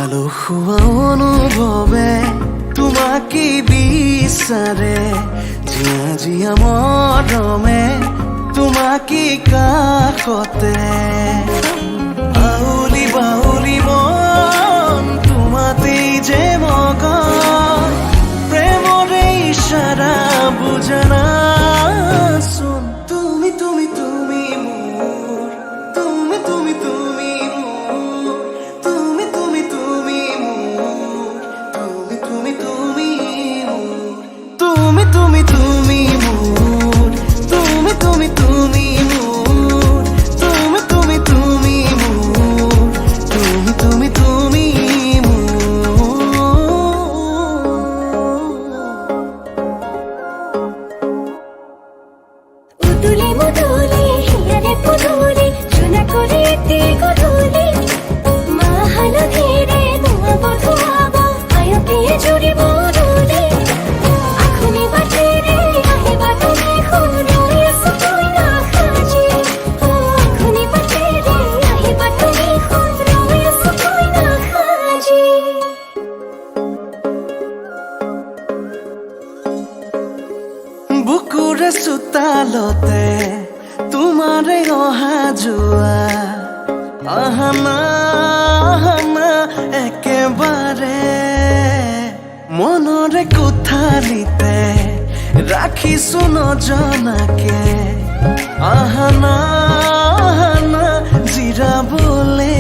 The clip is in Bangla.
আলসুৱা অনুভৱে তোমাকে বিচাৰে জিয়া জিয়া মৰমে তোমাকে কাষতে আউলি বাউলি মন তোমাতেই যে মগন প্ৰেমৰে ইশাৰা বুজানাচোন তুমি তুমি তুমি মোৰ তুমি তুমি তুমি মোৰ তুমি তুমি তুমি মোৰ তুমি তুমি তুমি মোৰ তুমি তুমি তুমি মোৰ তুমি তুমি তুমি মোৰ তুমি তুমি তুমি মোৰ তুমি তুমি তুমি উদুলি মুদুলি হিয়ারে পুদুলি চুনা করে একটি গধুলি মা হালধিরে নোয়া বধুয়াব আয়তিয়ে জুড়ি বদুলি আখুনি বাটিরে আহিবা তুমি খুন রয়েছে তুই না খাজি আখুনি বাটিরে আহিবা তুমি খুন রয়েছে তুই না খাজি বুকুৰে চোতালতে তোমাৰে অহা যোৱা আহানা আহানা একেবাৰে মনৰে কোঠালিতে ৰাখিছো নজনাকে আহানা আহানা জিৰাবলে